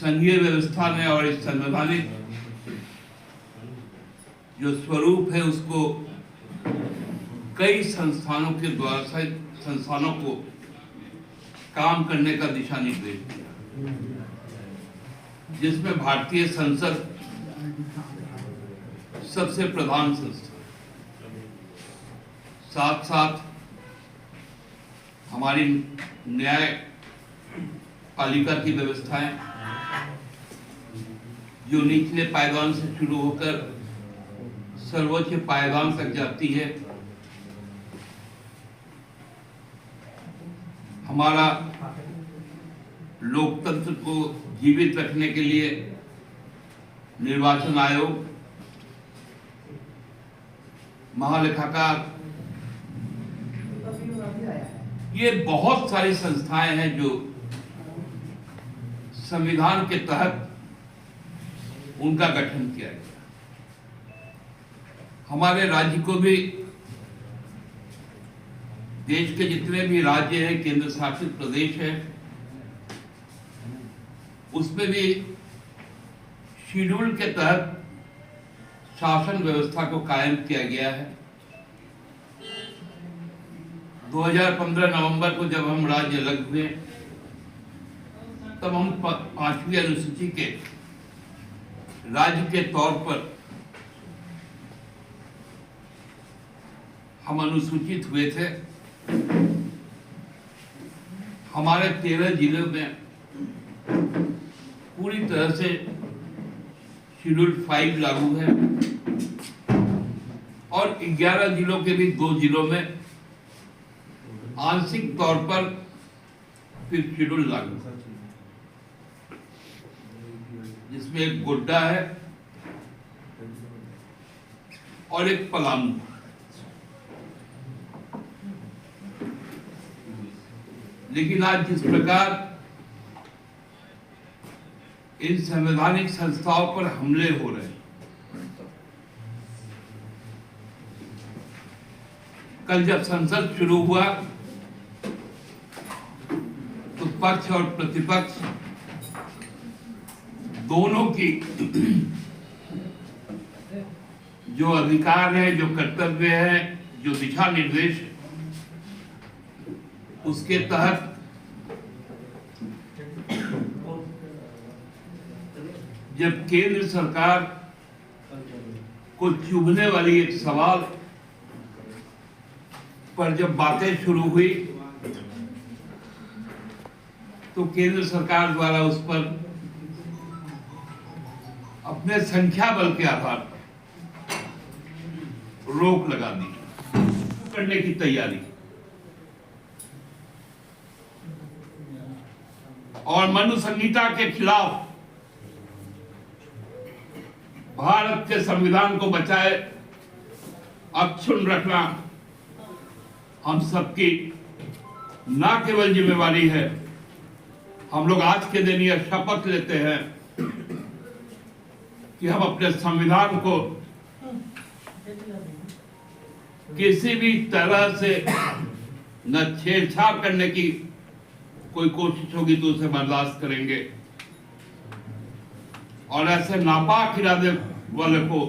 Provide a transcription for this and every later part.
संघीय व्यवस्था ने और इस संवैधानिक जो स्वरूप है उसको कई संस्थानों के द्वारा संस्थानों को काम करने का दिशा निर्देश दिया, जिसमें भारतीय संसद सबसे प्रधान संस्था, साथ साथ हमारी न्याय पालिका की व्यवस्थाएं जो निचले पायदान से शुरू होकर सर्वोच्च पायदान तक जाती है। हमारा लोकतंत्र को जीवित रखने के लिए निर्वाचन आयोग, महालेखाकार, ये बहुत सारी संस्थाएं हैं जो संविधान के तहत उनका गठन किया गया। हमारे राज्य को भी, देश के जितने भी राज्य हैं, केंद्र शासित प्रदेश हैं, उसमें भी शेड्यूल के तहत शासन व्यवस्था को कायम किया गया है। 2015 नवंबर को जब हम राज्य अलग हुए, तब हम 5वीं अनुसूची के राज्य के तौर पर हम अनुसूचित हुए थे। हमारे 13 जिलों में पूरी तरह से शेड्यूल 5 लागू है और 11 जिलों के भी 2 जिलों में आंशिक तौर पर फिर शेड्यूल लागू है, जिसमें एक गोड्डा है और एक पलामू। लेकिन आज जिस प्रकार इन संवैधानिक संस्थाओं पर हमले हो रहे हैं, कल जब संसद शुरू हुआ तो पक्ष और प्रतिपक्ष दोनों की जो अधिकार है, जो कर्तव्य है, जो दिशा निर्देश है, उसके तहत जब केंद्र सरकार को चुभने वाली एक सवाल पर जब बातें शुरू हुई, तो केंद्र सरकार द्वारा उस पर अपने संख्या बल के आधार पर रोक लगा दी, करने की तैयारी। और मनु संहिता के खिलाफ भारत के संविधान को बचाए अक्षुण्ण रखना हम सबकी न केवल जिम्मेवारी है, हम लोग आज के दिन यह शपथ लेते हैं कि हम अपने संविधान को किसी भी तरह से न छेड़छाड़ करने की कोई कोशिश होगी तो उसे बर्दाश्त करेंगे, और ऐसे नापाक इरादे वाले को,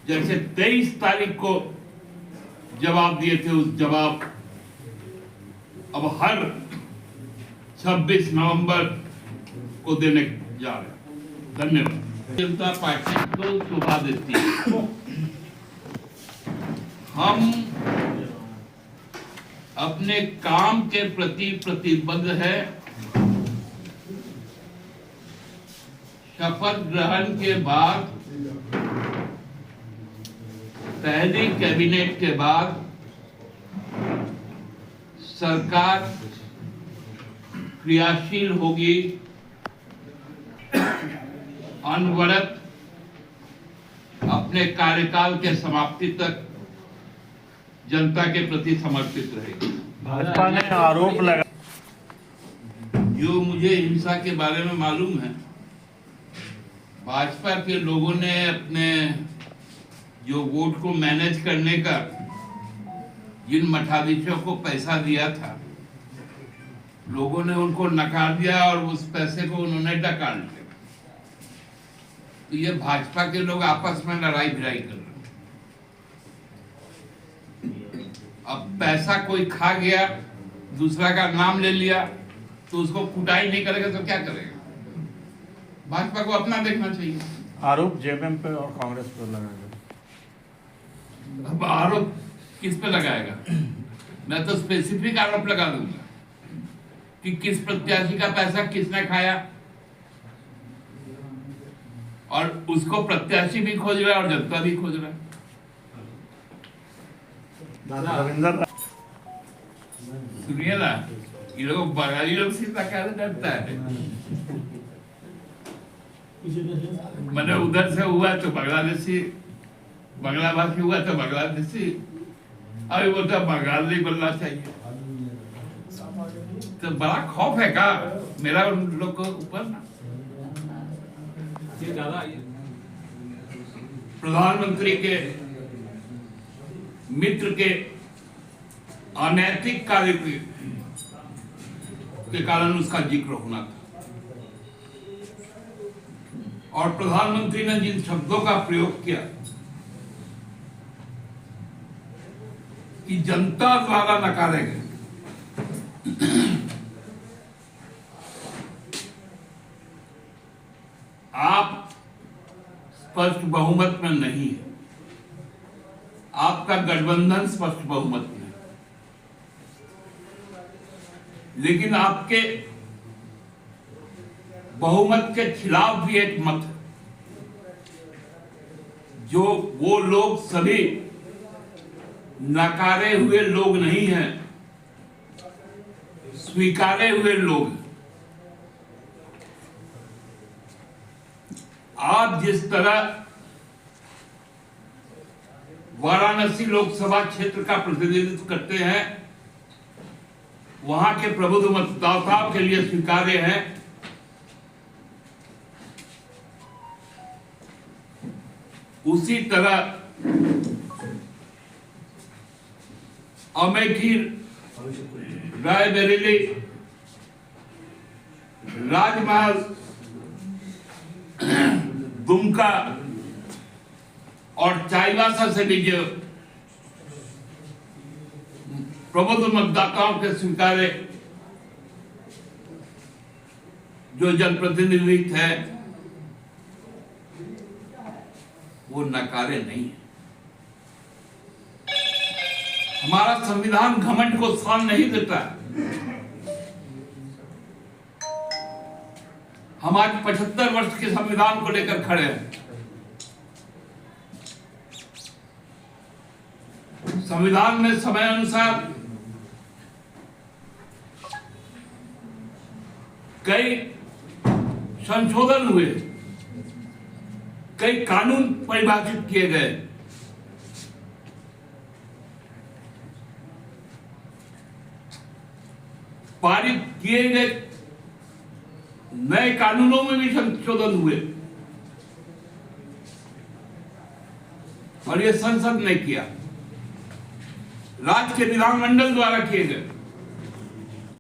जैसे 23 तारीख को जवाब दिए थे, उस जवाब अब हर 26 नवंबर को देने जा रहे हैं। धन्यवाद। जनता पार्टी को शोभा देती है। हम अपने काम के प्रति प्रतिबद्ध है। शपथ ग्रहण के बाद, पहली कैबिनेट के बाद सरकार क्रियाशील होगी, अनवरत अपने कार्यकाल के समाप्ति तक जनता के प्रति समर्पित रहेगी। भाजपा ने आरोप लगा, जो मुझे हिंसा के बारे में मालूम है, भाजपा के लोगों ने अपने जो वोट को मैनेज करने का जिन मठाधीशों को पैसा दिया था, लोगों ने उनको नकार दिया और उस पैसे को उन्होंने डकार लिया। तो ये भाजपा के लोग आपस में लड़ाई भिड़ाई कर रहे हैं। अब पैसा कोई खा गया, दूसरा का नाम ले लिया, तो उसको कुटाई नहीं करेगा तो क्या करेगा? भाजपा को अपना देखना चाहिए। आरोप जेएमएम पे और कांग्रेस पे लगाएगा। अब आरोप किस पे लगाएगा? मैं तो स्पेसिफिक आरोप लगा दूंगा कि किस प्रत्याशी का पैसा किसने खाया, और उसको प्रत्याशी भी खोज रहा है और जनता भी खोज रहा है। रविंदर सुनिए ना, ये लोग बंगाली लोग सीधा क्या डरता है। मैंने उधर से हुआ तो बांग्लादेशी, बांग्ला भाषी हुआ तो बांग्लादेशी, अभी बोलता बंगाली बोलना चाहिए। तो बड़ा खौफ है का मेरा उन लोग को ऊपर ना। प्रधानमंत्री के मित्र के अनैतिक कार्य के कारण उसका जिक्र होना था, और प्रधानमंत्री ने जिन शब्दों का प्रयोग किया कि जनता द्वारा नकारे गए, आप स्पष्ट बहुमत में नहीं है, आपका गठबंधन स्पष्ट बहुमत में है, लेकिन आपके बहुमत के खिलाफ भी एक मत है, जो वो लोग सभी नकारे हुए लोग नहीं हैं, स्वीकारे हुए लोग हैं। आप जिस तरह वाराणसी लोकसभा क्षेत्र का प्रतिनिधित्व करते हैं, वहां के प्रबुद्ध मतदाताओं के लिए स्वीकार्य हैं, उसी तरह अमेठी, रायबरेली, राजमहल, दुमका और चाईबासा से भी जो प्रबुद्ध मतदाताओं के स्वीकार्य जो जनप्रतिनिधि थे, वो नकारे नहीं है। हमारा संविधान घमंड को स्थान नहीं देता। हम आज 75 वर्ष के संविधान को लेकर खड़े हैं। संविधान में समय अनुसार कई संशोधन हुए, कई कानून परिभाषित किए गए, पारित किए गए नए कानूनों में भी संशोधन हुए, और ये संसद ने किया, राज्य के विधानमंडल द्वारा किए गए।